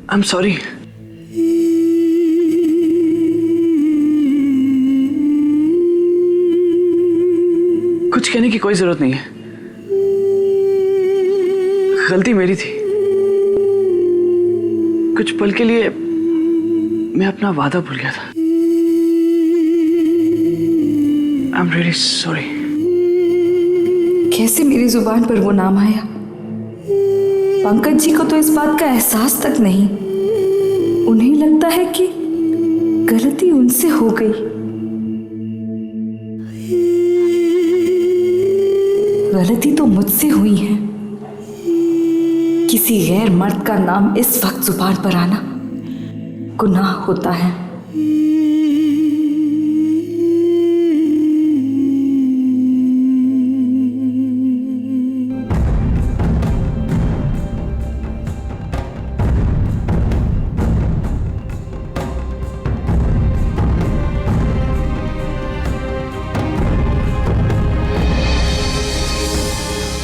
I am sorry. कुछ कहने की कोई जरूरत नहीं है, गलती मेरी थी। कुछ पल के लिए मैं अपना वादा भूल गया था। I am really sorry. कैसे मेरी जुबान पर वो नाम आया? पंकज जी को तो इस बात का एहसास तक नहीं। उन्हें लगता है कि गलती उनसे हो गई। गलती तो मुझसे हुई है। किसी गैर मर्द का नाम इस वक्त जुबान पर आना गुनाह होता है।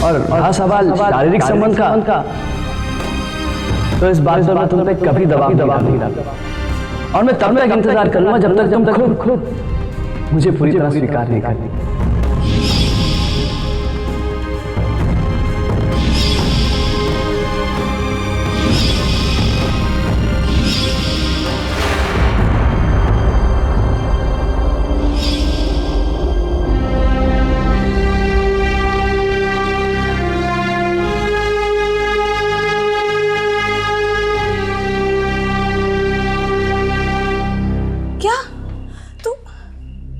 और रहा सवाल शारीरिक संबंध का, तो इस बात पर मैं तुम पे कभी दबाव नहीं डालूंगा। और मैं तब तक इंतजार करूंगा जब तक तुम खुद मुझे पूरी तरह स्वीकार नहीं करती।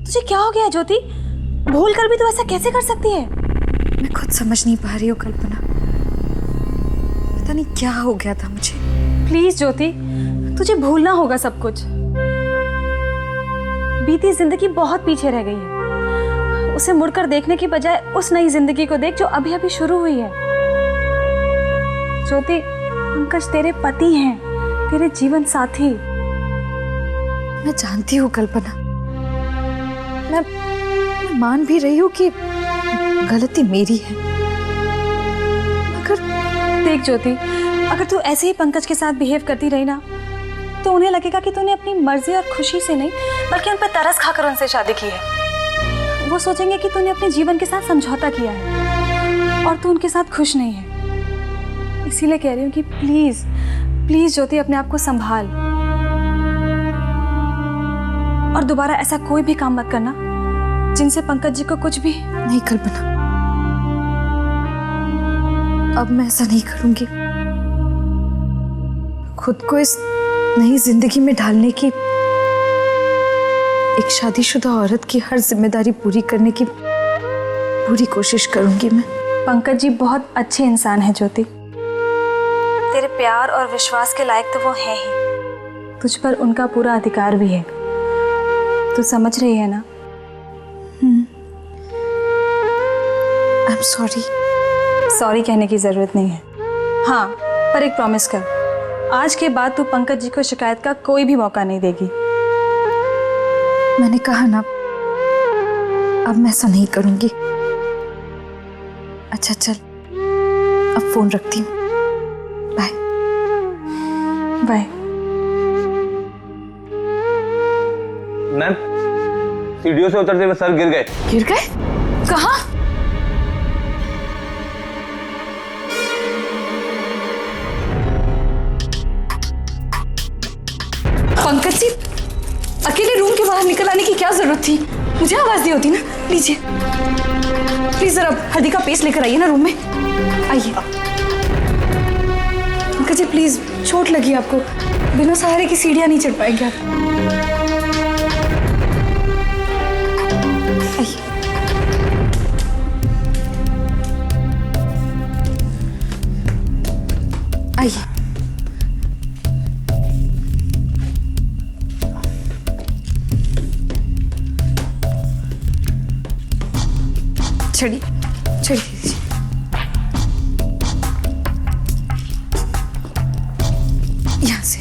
तुझे क्या हो गया ज्योति? भूल कर भी तू ऐसा कैसे कर सकती है? मैं खुद समझ नहीं पा रही हूँ कल्पना। पता नहीं क्या हो गया था मुझे। प्लीज ज्योति, तुझे भूलना होगा सब कुछ। बीती जिंदगी बहुत पीछे रह गई है। उसे मुड़कर देखने की बजाय उस नई जिंदगी को देख जो अभी अभी शुरू हुई है। ज्योति, पंकज तेरे पति हैं, तेरे जीवन साथी। मैं जानती हूँ कल्पना, मैं मान भी रही हूँ कि गलती मेरी है। मगर देख ज्योति, अगर तू ऐसे ही पंकज के साथ बिहेव करती रही ना, तो उन्हें लगेगा कि तूने अपनी मर्जी और खुशी से नहीं बल्कि उन पर तरस खाकर उनसे शादी की है। वो सोचेंगे कि तूने अपने जीवन के साथ समझौता किया है और तू उनके साथ खुश नहीं है। इसीलिए कह रही हूँ कि प्लीज प्लीज ज्योति, अपने आप को संभाल और दोबारा ऐसा कोई भी काम मत करना जिनसे पंकज जी को कुछ भी। नहीं कल्पना, अब मैं ऐसा नहीं करूंगी। खुद को इस नई जिंदगी में ढालने की, एक शादीशुदा औरत की हर जिम्मेदारी पूरी करने की पूरी कोशिश करूंगी मैं। पंकज जी बहुत अच्छे इंसान हैं ज्योति। तेरे प्यार और विश्वास के लायक तो वो हैं ही। तुझ पर उनका पूरा अधिकार भी है। तू समझ रही है ना? I am sorry. सॉरी कहने की जरूरत नहीं है। हाँ, पर एक प्रॉमिस कर, आज के बाद तू पंकज जी को शिकायत का कोई भी मौका नहीं देगी। मैंने कहा ना, अब मैं ऐसा नहीं करूंगी। अच्छा चल, अब फोन रखती हूँ। Bye bye. मैम, सीढ़ियों से उतरते हुए सर गिर गए। गिर गए? कहाँ? पंकज जी, अकेले रूम के बाहर निकल आने की क्या जरूरत थी? मुझे आवाज दी होती ना। लीजिए प्लीज, जरा हल्दी का पेस्ट लेकर आइए ना रूम में। आइए। पंकज जी प्लीज, चोट लगी आपको, बिना सहारे की सीढ़ियां नहीं चढ़ पाएंगे आप। आइए। आइए। चढ़िए चढ़िए। यहाँ से।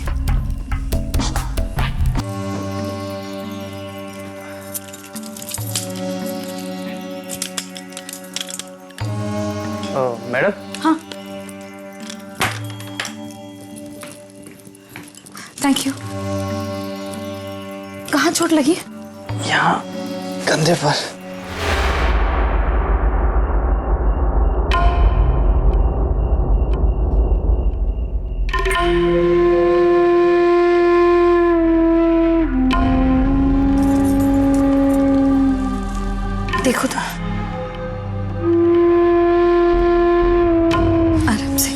मैडम। हाँ, थैंक यू। कहाँ चोट लगी? यहाँ कंधे पर। देखो तो, आराम से।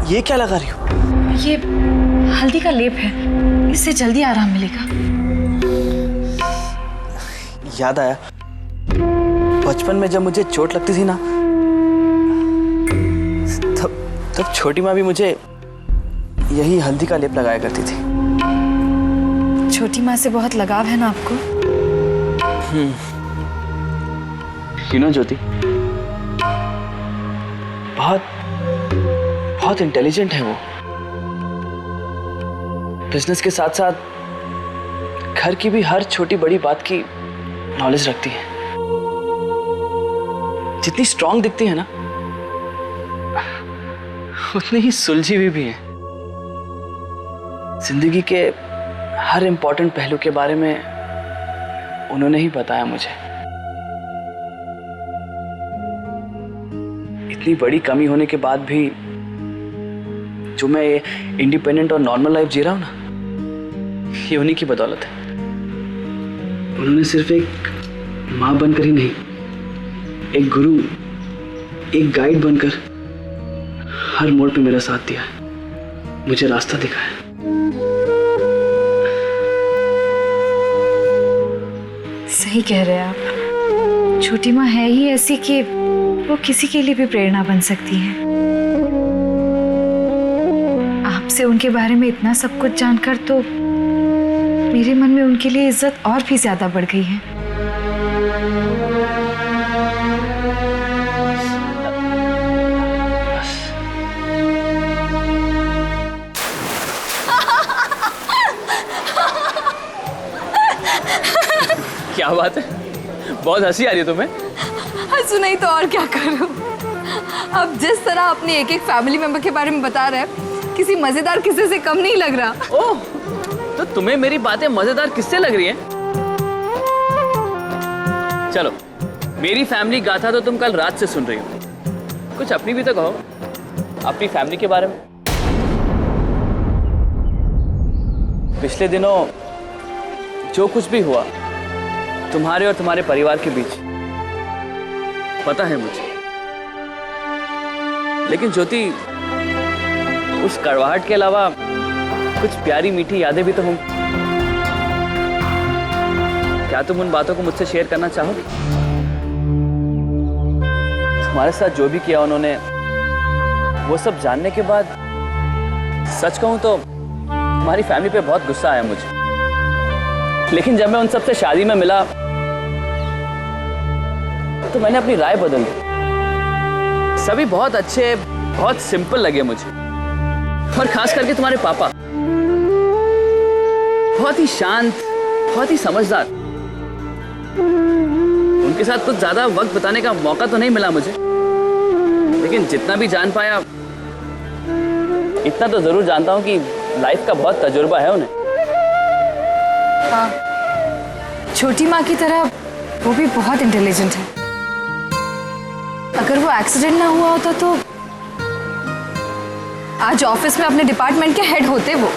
ये क्या लगा रही हो? ये हल्दी का लेप है, इससे जल्दी आराम मिलेगा। याद आया, बचपन में जब मुझे चोट लगती थी ना, तब छोटी माँ भी मुझे यही हल्दी का लेप लगाया करती थी। छोटी माँ से बहुत लगाव है ना आपको? यू नो ज्योति, बहुत इंटेलिजेंट है वो। बिजनेस के साथ साथ घर की भी हर छोटी बड़ी बात की नॉलेज रखती है। जितनी स्ट्रांग दिखती है ना, उतनी ही सुलझी हुई भी है। जिंदगी के हर इंपॉर्टेंट पहलू के बारे में उन्होंने ही बताया मुझे। इतनी बड़ी कमी होने के बाद भी जो मैं ये इंडिपेंडेंट और नॉर्मल लाइफ जी रहा हूं ना, ये उन्हीं की बदौलत है। उन्होंने सिर्फ एक माँ बनकर ही नहीं, एक गुरु, एक गाइड बनकर हर मोड़ पे मेरा साथ दिया है, मुझे रास्ता दिखाया। सही कह रहे हैं आप। छोटी माँ है ही ऐसी कि वो किसी के लिए भी प्रेरणा बन सकती है। आपसे उनके बारे में इतना सब कुछ जानकर तो मेरे मन में उनके लिए इज्जत और भी ज्यादा बढ़ गई है। क्या बात है, बहुत हंसी आ रही है तुम्हें। हंसू नहीं तो और क्या करूं। अब जिस तरह अपने एक एक फैमिली मेंबर के बारे में बता रहे हैं, किसी मजेदार किस्से से कम नहीं लग रहा। ओह, तो तुम्हें मेरी बातें मजेदार किससे लग रही हैं? चलो, मेरी फैमिली गाथा तो तुम कल रात से सुन रही हो, कुछ अपनी भी तो कहो, अपनी फैमिली के बारे में। पिछले दिनों जो कुछ भी हुआ तुम्हारे और तुम्हारे परिवार के बीच, पता है मुझे। लेकिन ज्योति, उस कड़वाहट के अलावा कुछ प्यारी मीठी यादें भी तो हों। क्या तुम उन बातों को मुझसे शेयर करना चाहोगे? तुम्हारे साथ जो भी किया उन्होंने, वो सब जानने के बाद सच कहूं तो हमारी फैमिली पे बहुत गुस्सा आया मुझे। लेकिन जब मैं उन सबसे शादी में मिला तो मैंने अपनी राय बदल दी। सभी बहुत अच्छे, बहुत सिंपल लगे मुझे, और खास करके तुम्हारे पापा बहुत ही शांत, बहुत ही समझदार। उनके साथ कुछ ज्यादा वक्त बिताने का मौका तो नहीं मिला मुझे, लेकिन जितना भी जान पाया, इतना तो जरूर जानता हूं कि लाइफ का बहुत तजुर्बा है उन्हें। हाँ, छोटी माँ की तरह वो भी बहुत इंटेलिजेंट है। अगर वो एक्सीडेंट ना हुआ होता तो आज ऑफिस में अपने डिपार्टमेंट के हेड होते वो।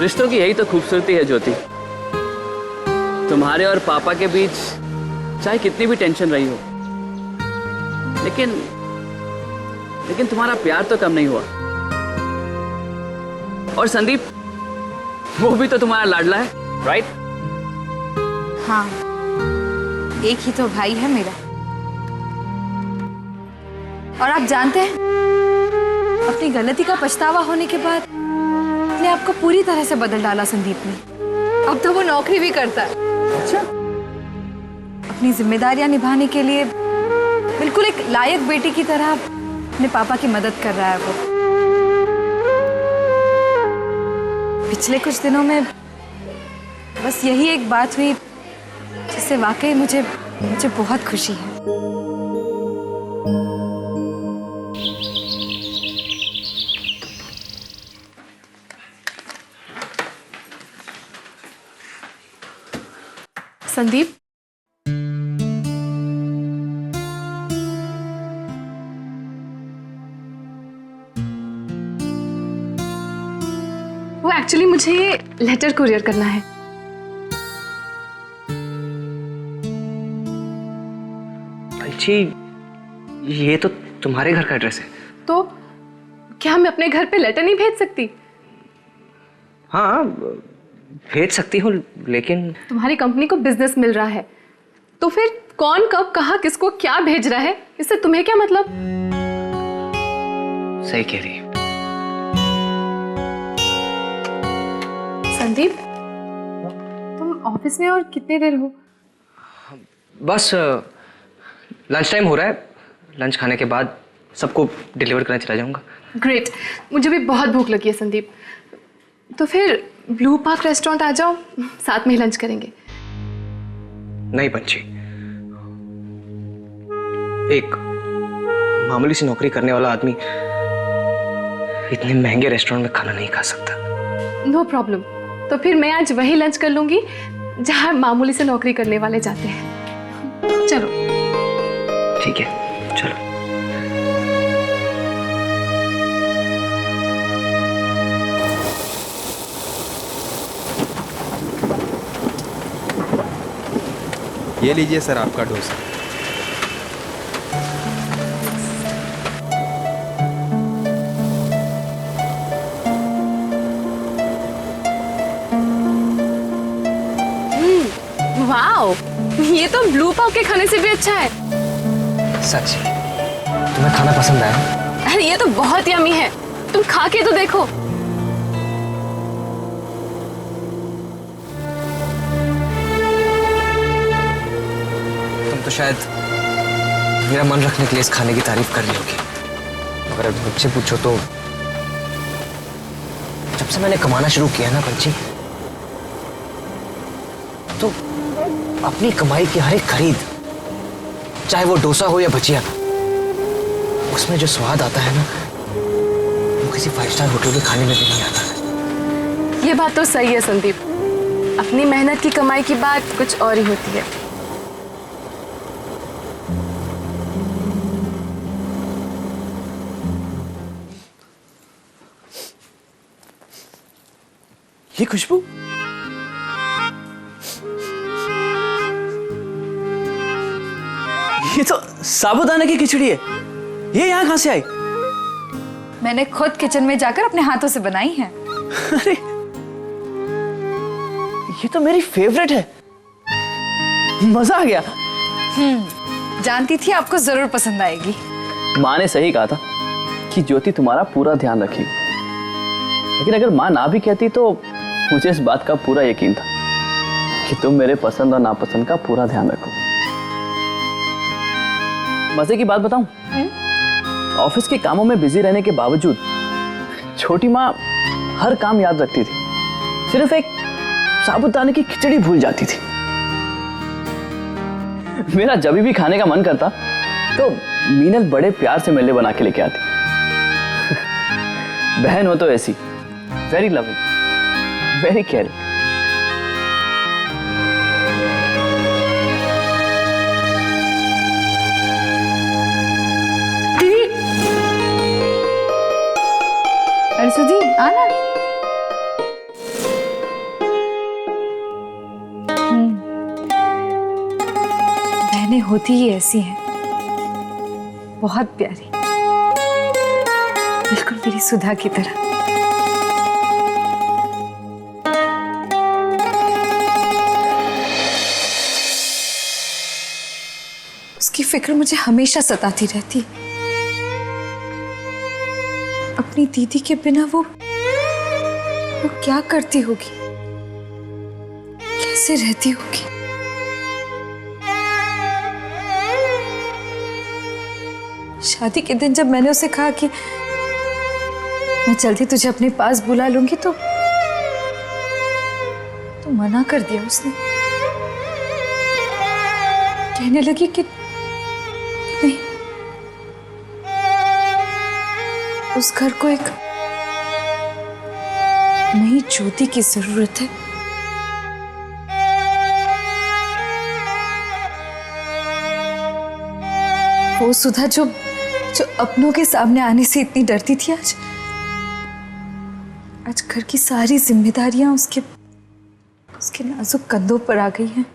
रिश्तों की यही तो खूबसूरती है ज्योति। तुम्हारे और पापा के बीच चाहे कितनी भी टेंशन रही हो, लेकिन तुम्हारा प्यार तो कम नहीं हुआ। और संदीप, वो भी तो तुम्हारा लाडला है, राइट? हाँ, एक ही तो भाई है मेरा। और आप जानते हैं, अपनी गलती का पछतावा होने के बाद अपने आप को पूरी तरह से बदल डाला संदीप ने। अब तो वो नौकरी भी करता है। अच्छा, अपनी जिम्मेदारियां निभाने के लिए बिल्कुल एक लायक बेटी की तरह अपने पापा की मदद कर रहा है वो। पिछले कुछ दिनों में बस यही एक बात हुई जिससे वाकई मुझे बहुत खुशी है। संदीप, वो एक्चुअली मुझे ये लेटर कुरियर करना है। जी, ये तो तुम्हारे घर का एड्रेस है। तो क्या मैं अपने घर पे लेटर नहीं भेज सकती? हाँ, भेज सकती हूँ, लेकिन तुम्हारी कंपनी को बिजनेस मिल रहा है, तो फिर कौन कब कहाँ किसको क्या भेज रहा है, इससे तुम्हें क्या मतलब? सही कह रही है। संदीप, तुम ऑफिस में और कितनी देर हो? बस लंच टाइम हो रहा है, लंच खाने के बाद सबको डिलीवर करने चला जाऊंगा। ग्रेट, मुझे भी बहुत भूख लगी है संदीप। तो फिर ब्लू पार्क रेस्टोरेंट आ जाओ, साथ में ही लंच करेंगे। नहीं पंची, एक मामूली सी नौकरी करने वाला आदमी इतने महंगे रेस्टोरेंट में खाना नहीं खा सकता। नो प्रॉब्लम, तो फिर मैं आज वही लंच कर लूंगी जहां मामूली से नौकरी करने वाले जाते हैं। चलो। ठीक है, चलो। ये लीजिए सर आपका डोसा। वाओ, ये तो ब्लू पाव के खाने से भी अच्छा है। सच, तुम्हें खाना पसंद आया? अरे ये तो बहुत यमी है, तुम खा के तो देखो। तुम तो शायद मेरा मन रखने के लिए इस खाने की तारीफ कर रही होगी, मगर अब मुझसे पूछो तो जब से मैंने कमाना शुरू किया ना पंची, तो अपनी कमाई की हर एक खरीद, चाहे वो डोसा हो या भजिया, उसमें जो स्वाद आता है ना, वो किसी 5 स्टार होटल के खाने में भी नहीं आता। ये बात तो सही है संदीप, अपनी मेहनत की कमाई की बात कुछ और ही होती है। ये खुशबू, ये तो साबूदाना की खिचड़ी है। ये यहाँ कहाँ से आई? मैंने खुद किचन में जाकर अपने हाथों से बनाई है। अरे, ये तो मेरी फेवरेट है। मजा आ गया। जानती थी आपको जरूर पसंद आएगी। माँ ने सही कहा था कि ज्योति तुम्हारा पूरा ध्यान रखेगी, लेकिन अगर माँ ना भी कहती तो मुझे इस बात का पूरा यकीन था कि तुम मेरे पसंद और नापसंद का पूरा ध्यान रखो। मजे की बात बताऊं, ऑफिस के कामों में बिजी रहने के बावजूद छोटी माँ हर काम याद रखती थी, सिर्फ एक साबूदाने की खिचड़ी भूल जाती थी। मेरा जब भी खाने का मन करता तो मीनल बड़े प्यार से मेरे लिए बना के लेके आती। बहन हो तो ऐसी, वेरी लविंग, वेरी केयरिंग। जी आना। बहनें होती ही ऐसी हैं, बहुत प्यारी, बिल्कुल मेरी सुधा की तरह। उसकी फिक्र मुझे हमेशा सताती रहती है। अपनी दीदी के बिना वो क्या करती होगी, कैसे रहती होगी। शादी के दिन जब मैंने उसे कहा कि मैं जल्दी तुझे अपने पास बुला लूंगी, तो मना कर दिया उसने। कहने लगी कि नहीं, उस घर को एक नई ज्योति की जरूरत है। वो सुधा जो अपनों के सामने आने से इतनी डरती थी, आज घर की सारी जिम्मेदारियां उसके नाजुक कंधों पर आ गई हैं।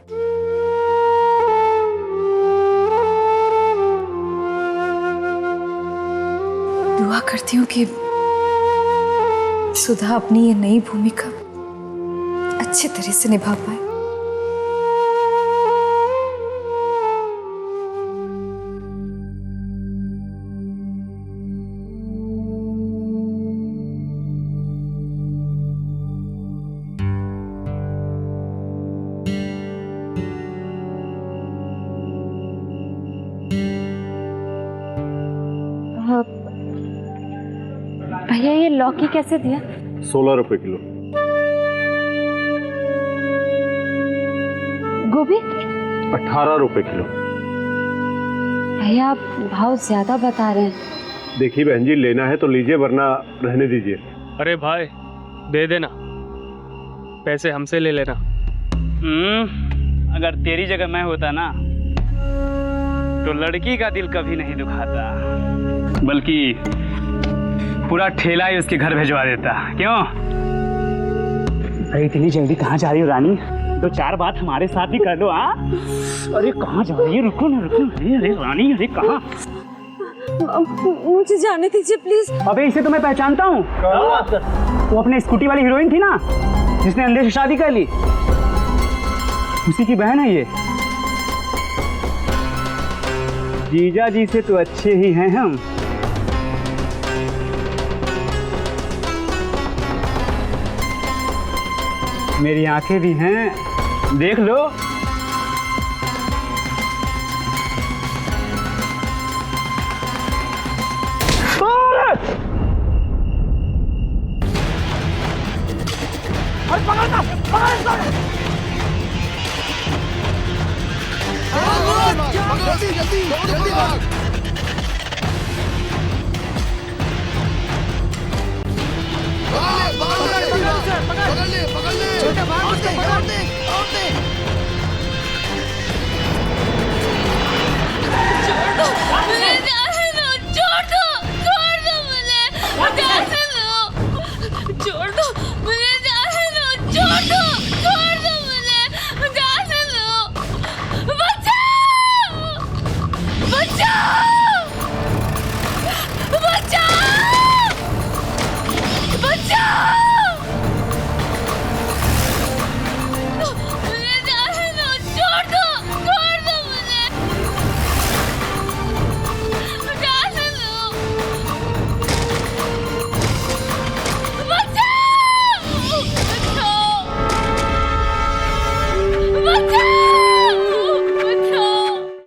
दुआ करती हूँ कि सुधा अपनी ये नई भूमिका अच्छे तरह से निभा पाए। भैया ये लौकी कैसे दिया? 16 रुपए किलो। गोभी? 18 रुपए किलो। भैया आप भाव ज्यादा बता रहे हैं। देखिए बहन जी, लेना है तो लीजिए वरना रहने दीजिए। अरे भाई दे देना, पैसे हमसे ले लेना। अगर तेरी जगह मैं होता ना तो लड़की का दिल कभी नहीं दुखाता, बल्कि पूरा ठेला ही उसके घर भिजवा देता। क्यों? अरे इतनी जल्दी कहाँ जा रही हो रानी? 2-4 बात हमारे साथ ही कर लो। हाँ, अरे कहाँ जा रही है? रुको ना, रुको। अरे रानी, अरे कहाँ? मुझे जाने दीजिए प्लीज। अबे इसे तो मैं पहचानता हूँ। वो अपने स्कूटी वाली हीरोइन थी ना, जिसने अंधे से शादी कर ली, उसी की बहन है ये। जीजा जी से तो अच्छे ही हैं हम। मेरी आंखें भी हैं, देख लो।